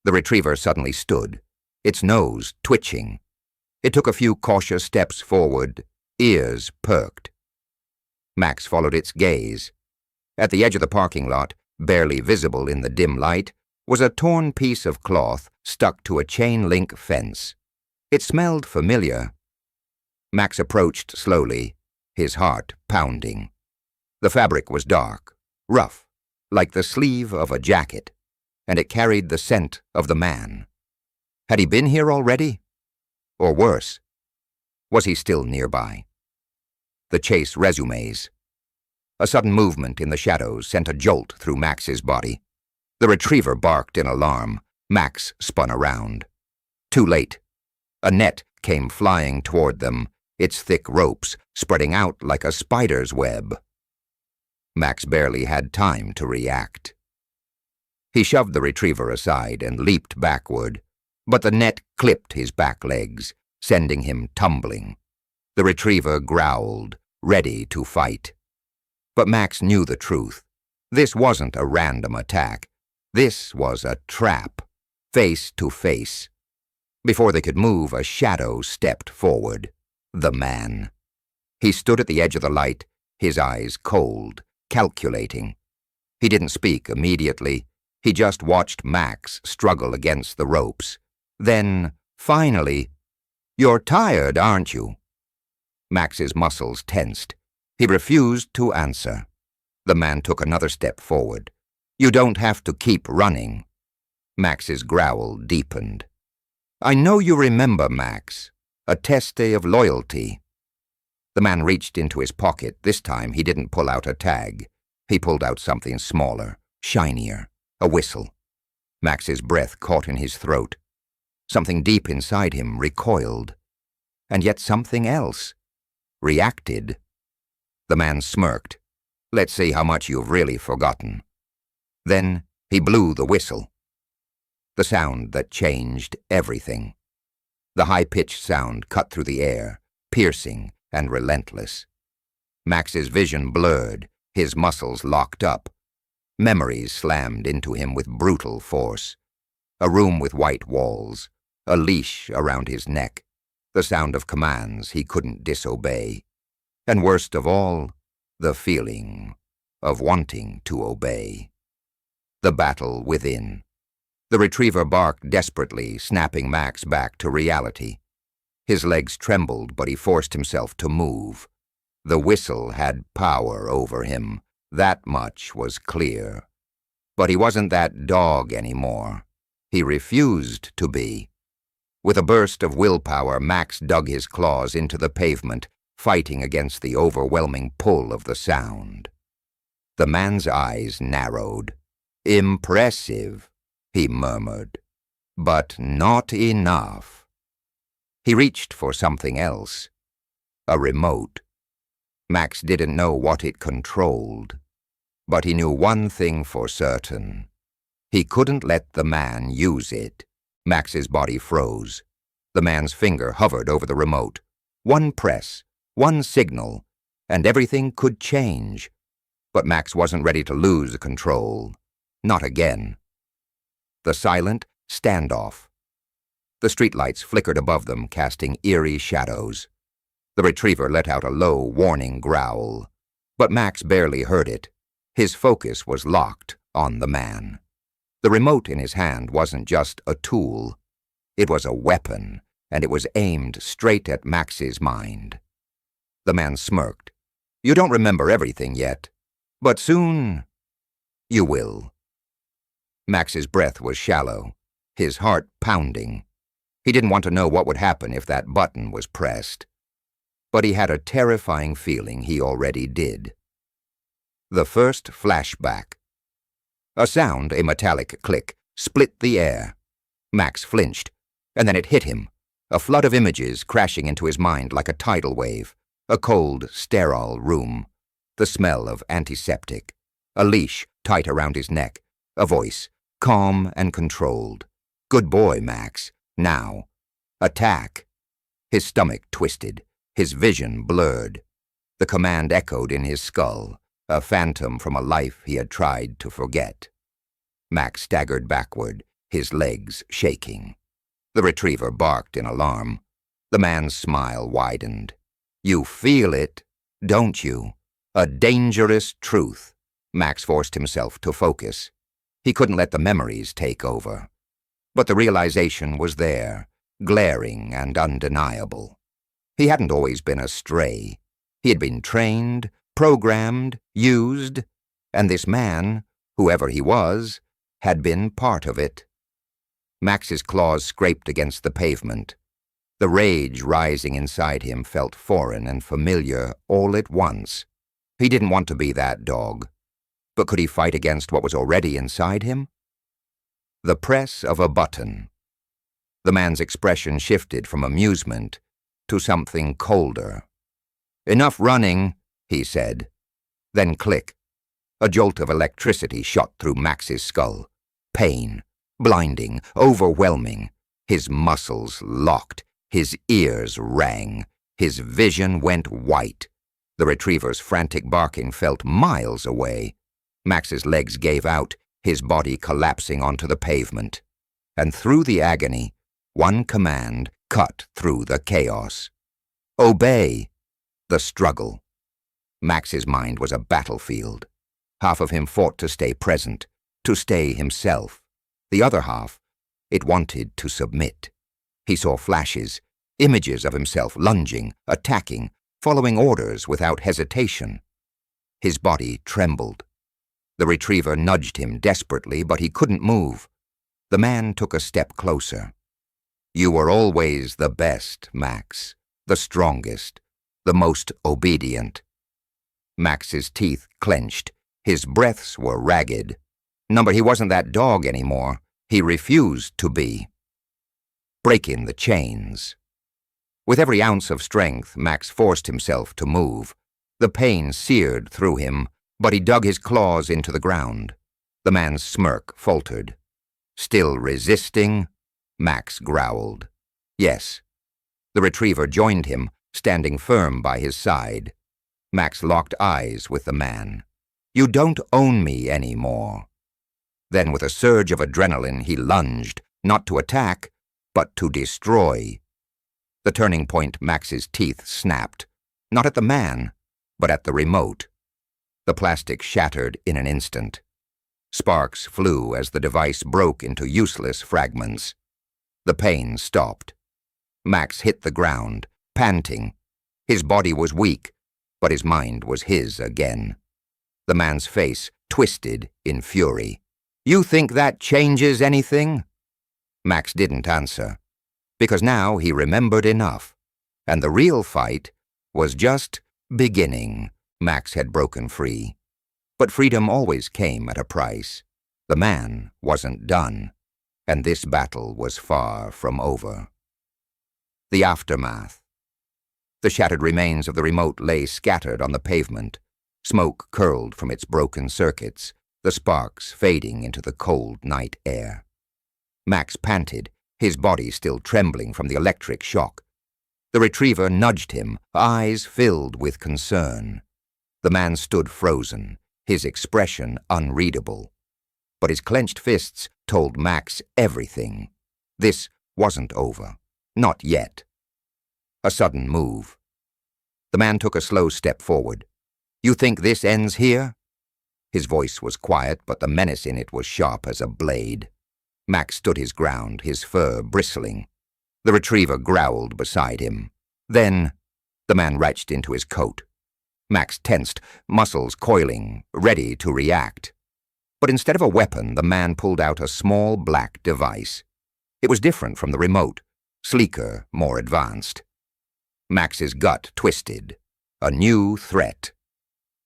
The retriever suddenly stood, its nose twitching. It took a few cautious steps forward, ears perked. Max followed its gaze. At the edge of the parking lot, barely visible in the dim light, was a torn piece of cloth stuck to a chain-link fence. It smelled familiar. Max approached slowly, his heart pounding. The fabric was dark, rough, like the sleeve of a jacket, and it carried the scent of the man. Had he been here already? Or worse, was he still nearby? The chase resumes. A sudden movement in the shadows sent a jolt through Max's body. The retriever barked in alarm. Max spun around. Too late. A net came flying toward them, its thick ropes spreading out like a spider's web. Max barely had time to react. He shoved the retriever aside and leaped backward, but the net clipped his back legs, sending him tumbling. The retriever growled, ready to fight. But Max knew the truth. This wasn't a random attack. This was a trap, face to face. Before they could move, a shadow stepped forward. The man. He stood at the edge of the light, his eyes cold, calculating. He didn't speak immediately. He just watched Max struggle against the ropes. Then, finally, "You're tired, aren't you?" Max's muscles tensed. He refused to answer. The man took another step forward. "You don't have to keep running." Max's growl deepened. "I know you remember, Max. A test day of loyalty." The man reached into his pocket. This time he didn't pull out a tag. He pulled out something smaller, shinier, a whistle. Max's breath caught in his throat. Something deep inside him recoiled. And yet something else reacted. The man smirked. "Let's see how much you've really forgotten." Then he blew the whistle. The sound that changed everything. The high-pitched sound cut through the air, piercing and relentless. Max's vision blurred, his muscles locked up. Memories slammed into him with brutal force. A room with white walls, a leash around his neck, the sound of commands he couldn't disobey. And worst of all, the feeling of wanting to obey. The battle within. The retriever barked desperately, snapping Max back to reality. His legs trembled, but he forced himself to move. The whistle had power over him. That much was clear. But he wasn't that dog anymore. He refused to be. With a burst of willpower, Max dug his claws into the pavement, fighting against the overwhelming pull of the sound. The man's eyes narrowed. "Impressive," he murmured, "but not enough." He reached for something else. A remote. Max didn't know what it controlled, but he knew one thing for certain. He couldn't let the man use it. Max's body froze. The man's finger hovered over the remote. One press, one signal, and everything could change. But Max wasn't ready to lose control. Not again. The silent standoff. The streetlights flickered above them, casting eerie shadows. The retriever let out a low, warning growl, but Max barely heard it. His focus was locked on the man. The remote in his hand wasn't just a tool. It was a weapon, and it was aimed straight at Max's mind. The man smirked. "You don't remember everything yet, but soon you will." Max's breath was shallow, his heart pounding. He didn't want to know what would happen if that button was pressed. But he had a terrifying feeling he already did. The first flashback. A sound, a metallic click, split the air. Max flinched, and then it hit him, a flood of images crashing into his mind like a tidal wave. A cold, sterile room, the smell of antiseptic, a leash tight around his neck, a voice, calm and controlled. "Good boy, Max. Now. Attack." His stomach twisted, his vision blurred. The command echoed in his skull, a phantom from a life he had tried to forget. Max staggered backward, his legs shaking. The retriever barked in alarm. The man's smile widened. "You feel it, don't you? A dangerous truth." Max forced himself to focus. He couldn't let the memories take over. But the realization was there, glaring and undeniable. He hadn't always been a stray. He had been trained, programmed, used, and this man, whoever he was, had been part of it. Max's claws scraped against the pavement. The rage rising inside him felt foreign and familiar all at once. He didn't want to be that dog. But could he fight against what was already inside him? The press of a button. The man's expression shifted from amusement to something colder. "Enough running," he said. Then click. A jolt of electricity shot through Max's skull. Pain, blinding, overwhelming. His muscles locked. His ears rang. His vision went white. The retriever's frantic barking felt miles away. Max's legs gave out, his body collapsing onto the pavement. And through the agony, one command cut through the chaos. "Obey!" The struggle. Max's mind was a battlefield. Half of him fought to stay present, to stay himself. The other half, it wanted to submit. He saw flashes, images of himself lunging, attacking, following orders without hesitation. His body trembled. The retriever nudged him desperately, but he couldn't move. The man took a step closer. "You were always the best, Max, the strongest, the most obedient." Max's teeth clenched. His breaths were ragged. No, but he wasn't that dog anymore. He refused to be. Breaking the chains. With every ounce of strength, Max forced himself to move. The pain seared through him, but he dug his claws into the ground. The man's smirk faltered. "Still resisting?" Max growled. "Yes." The retriever joined him, standing firm by his side. Max locked eyes with the man. "You don't own me anymore." Then with a surge of adrenaline, he lunged, not to attack, but to destroy. The turning point, Max's teeth snapped, not at the man, but at the remote. The plastic shattered in an instant. Sparks flew as the device broke into useless fragments. The pain stopped. Max hit the ground, panting. His body was weak, but his mind was his again. The man's face twisted in fury. "You think that changes anything?" Max didn't answer, because now he remembered enough, and the real fight was just beginning. Max had broken free. But freedom always came at a price. The man wasn't done, and this battle was far from over. The aftermath. The shattered remains of the remote lay scattered on the pavement. Smoke curled from its broken circuits, the sparks fading into the cold night air. Max panted, his body still trembling from the electric shock. The retriever nudged him, eyes filled with concern. The man stood frozen, his expression unreadable. But his clenched fists told Max everything. This wasn't over. Not yet. A sudden move. The man took a slow step forward. "You think this ends here?" His voice was quiet, but the menace in it was sharp as a blade. Max stood his ground, his fur bristling. The retriever growled beside him. Then the man reached into his coat. Max tensed, muscles coiling, ready to react. But instead of a weapon, the man pulled out a small black device. It was different from the remote, sleeker, more advanced. Max's gut twisted. A new threat.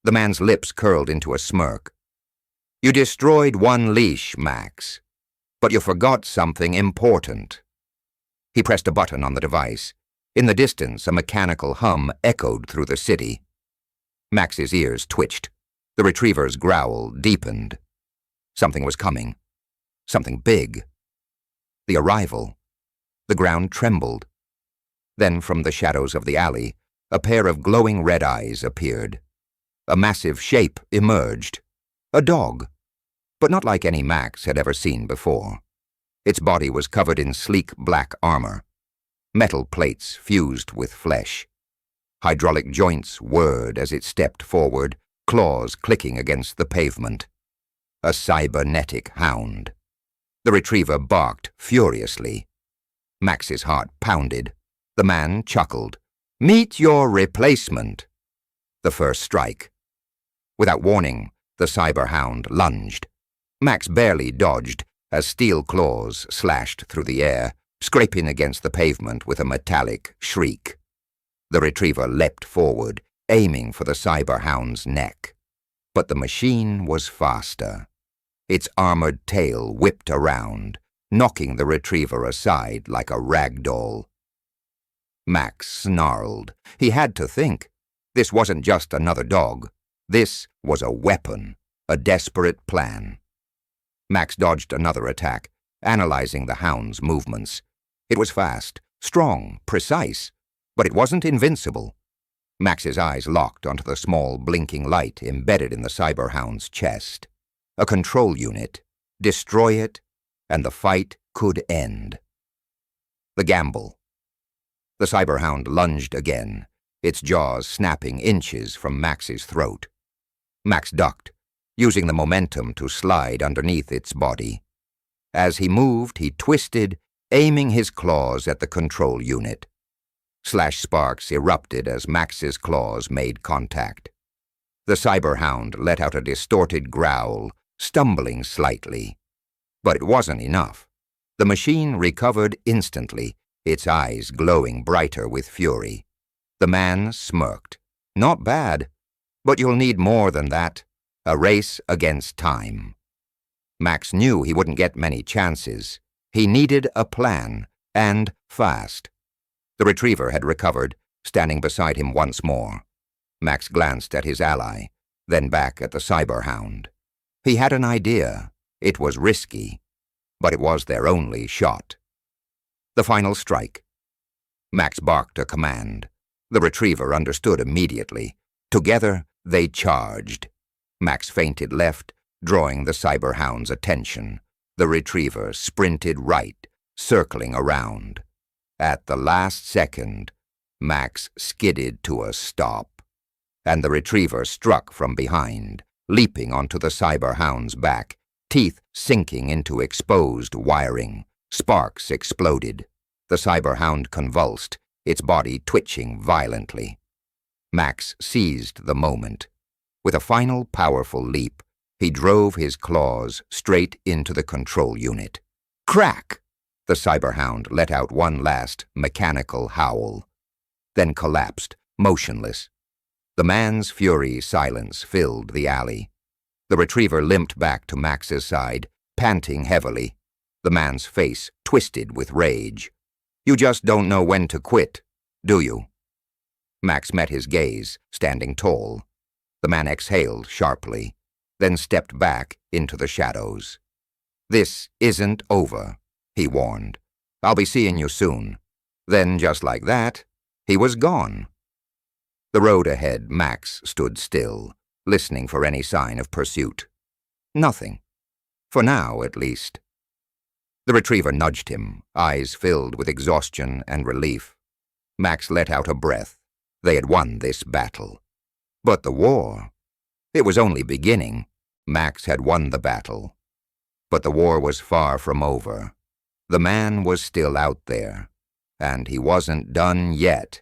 The man's lips curled into a smirk. "You destroyed one leash, Max, but you forgot something important." He pressed a button on the device. In the distance, a mechanical hum echoed through the city. Max's ears twitched. The retriever's growl deepened. Something was coming. Something big. The arrival. The ground trembled. Then from the shadows of the alley, a pair of glowing red eyes appeared. A massive shape emerged. A dog, but not like any Max had ever seen before. Its body was covered in sleek black armor. Metal plates fused with flesh. Hydraulic joints whirred as it stepped forward, claws clicking against the pavement. A cybernetic hound. The retriever barked furiously. Max's heart pounded. The man chuckled. "Meet your replacement." The first strike. Without warning, the cyberhound lunged. Max barely dodged as steel claws slashed through the air, scraping against the pavement with a metallic shriek. The retriever leapt forward, aiming for the cyberhound's neck. But the machine was faster. Its armored tail whipped around, knocking the retriever aside like a rag doll. Max snarled. He had to think. This wasn't just another dog. This was a weapon, a desperate plan. Max dodged another attack, analyzing the hound's movements. It was fast, strong, precise, but it wasn't invincible. Max's eyes locked onto the small, blinking light embedded in the cyberhound's chest. A control unit. Destroy it, and the fight could end. The gamble. The cyberhound lunged again, its jaws snapping inches from Max's throat. Max ducked, using the momentum to slide underneath its body. As he moved, he twisted, aiming his claws at the control unit. Slash sparks erupted as Max's claws made contact. The cyberhound let out a distorted growl, stumbling slightly. But it wasn't enough. The machine recovered instantly, its eyes glowing brighter with fury. The man smirked. "Not bad, but you'll need more than that. A race against time." Max knew he wouldn't get many chances. He needed a plan, and fast. The retriever had recovered, standing beside him once more. Max glanced at his ally, then back at the cyberhound. He had an idea. It was risky, but it was their only shot. The final strike. Max barked a command. The retriever understood immediately. Together, they charged. Max feinted left, drawing the cyberhound's attention. The retriever sprinted right, circling around. At the last second, Max skidded to a stop, and the retriever struck from behind, leaping onto the cyberhound's back, teeth sinking into exposed wiring. Sparks exploded. The cyberhound convulsed, its body twitching violently. Max seized the moment. With a final powerful leap, he drove his claws straight into the control unit. Crack! The cyberhound let out one last mechanical howl, then collapsed, motionless. The man's fury silence filled the alley. The retriever limped back to Max's side, panting heavily. The man's face twisted with rage. You just don't know when to quit, do you? Max met his gaze, standing tall. The man exhaled sharply, then stepped back into the shadows. This isn't over, he warned. I'll be seeing you soon. Then, just like that, he was gone. The road ahead, Max stood still, listening for any sign of pursuit. Nothing. For now, at least. The retriever nudged him, eyes filled with exhaustion and relief. Max let out a breath. They had won this battle. But the war? It was only beginning. Max had won the battle. But the war was far from over. The man was still out there, and he wasn't done yet.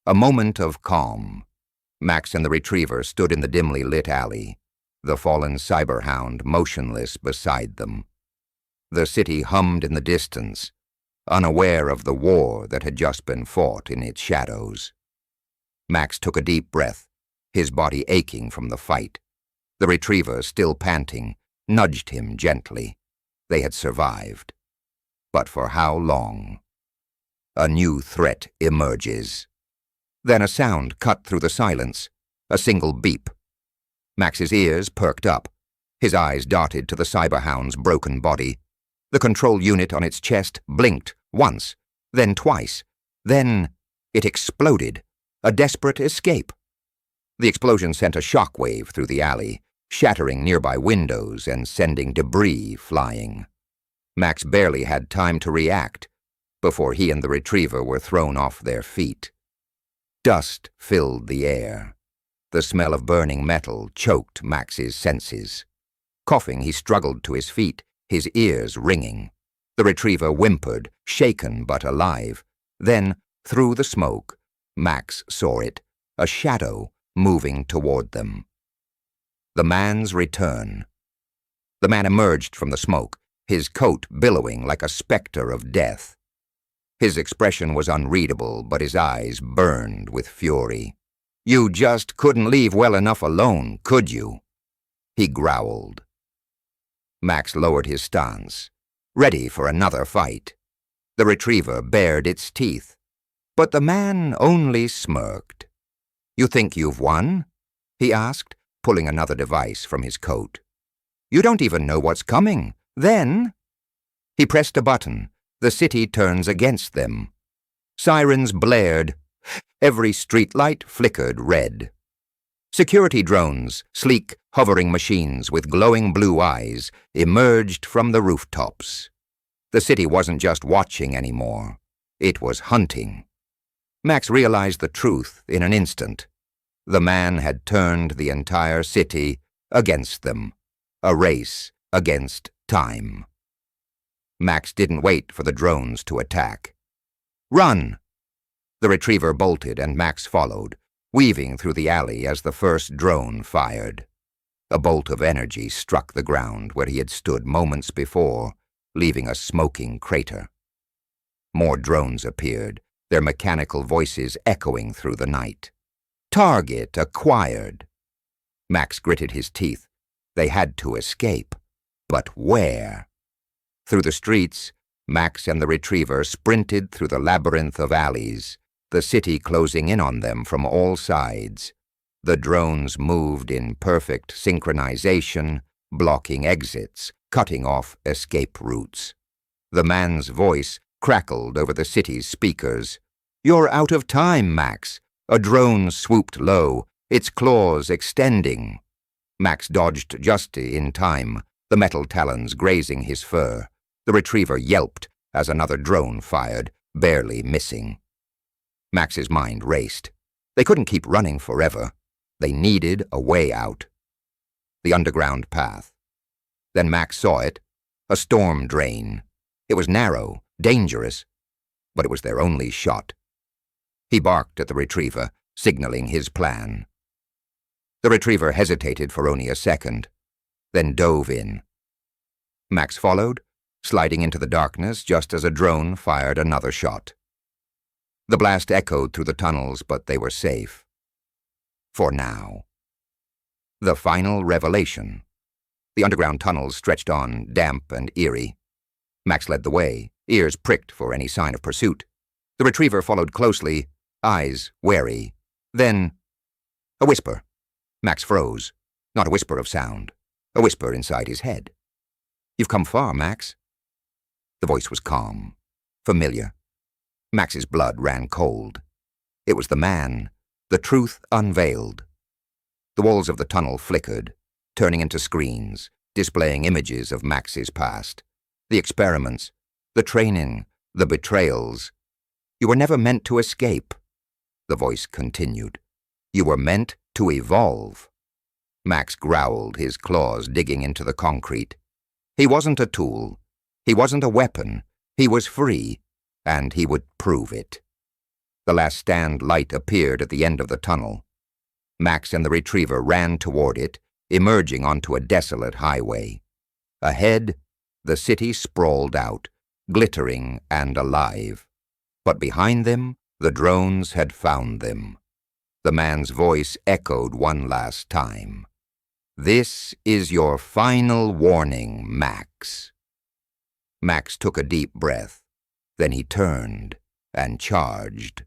A moment of calm. Max and the retriever stood in the dimly lit alley, the fallen cyberhound motionless beside them. The city hummed in the distance, unaware of the war that had just been fought in its shadows. Max took a deep breath, his body aching from the fight. The retriever, still panting, nudged him gently. They had survived. But for how long? A new threat emerges. Then a sound cut through the silence, a single beep. Max's ears perked up. His eyes darted to the cyberhound's broken body. The control unit on its chest blinked once, then twice. Then it exploded, a desperate escape. The explosion sent a shockwave through the alley, shattering nearby windows and sending debris flying. Max barely had time to react before he and the retriever were thrown off their feet. Dust filled the air. The smell of burning metal choked Max's senses. Coughing, he struggled to his feet, his ears ringing. The retriever whimpered, shaken but alive. Then, through the smoke, Max saw it, a shadow moving toward them. The man's return. The man emerged from the smoke, his coat billowing like a specter of death. His expression was unreadable, but his eyes burned with fury. You just couldn't leave well enough alone, could you? He growled. Max lowered his stance, ready for another fight. The retriever bared its teeth, but the man only smirked. You think you've won? He asked, pulling another device from his coat. You don't even know what's coming. Then, he pressed a button. The city turns against them. Sirens blared. Every streetlight flickered red. Security drones, sleek, hovering machines with glowing blue eyes, emerged from the rooftops. The city wasn't just watching anymore. It was hunting. Max realized the truth in an instant. The man had turned the entire city against them. A race against time. Max didn't wait for the drones to attack. Run! The retriever bolted and Max followed, weaving through the alley as the first drone fired. A bolt of energy struck the ground where he had stood moments before, leaving a smoking crater. More drones appeared, their mechanical voices echoing through the night. Target acquired. Max gritted his teeth. They had to escape. But where? Through the streets, Max and the retriever sprinted through the labyrinth of alleys, the city closing in on them from all sides. The drones moved in perfect synchronization, blocking exits, cutting off escape routes. The man's voice crackled over the city's speakers. You're out of time, Max. A drone swooped low, its claws extending. Max dodged just in time, the metal talons grazing his fur. The retriever yelped as another drone fired, barely missing. Max's mind raced. They couldn't keep running forever. They needed a way out. The underground path. Then Max saw it, a storm drain. It was narrow, dangerous, but it was their only shot. He barked at the retriever, signaling his plan. The retriever hesitated for only a second, then dove in. Max followed, sliding into the darkness just as a drone fired another shot. The blast echoed through the tunnels, but they were safe. For now. The final revelation. The underground tunnels stretched on, damp and eerie. Max led the way, ears pricked for any sign of pursuit. The retriever followed closely, eyes wary. Then, a whisper. Max froze. Not a whisper of sound. A whisper inside his head. "You've come far, Max." The voice was calm, familiar. Max's blood ran cold. It was the man, the truth unveiled. The walls of the tunnel flickered, turning into screens, displaying images of Max's past. The experiments, the training, the betrayals. "You were never meant to escape," the voice continued. "You were meant to evolve." Max growled, his claws digging into the concrete. He wasn't a tool. He wasn't a weapon. He was free, and he would prove it. The last stand light appeared at the end of the tunnel. Max and the retriever ran toward it, emerging onto a desolate highway. Ahead, the city sprawled out, glittering and alive. But behind them, the drones had found them. The man's voice echoed one last time. "This is your final warning, Max." Max took a deep breath. Then he turned and charged.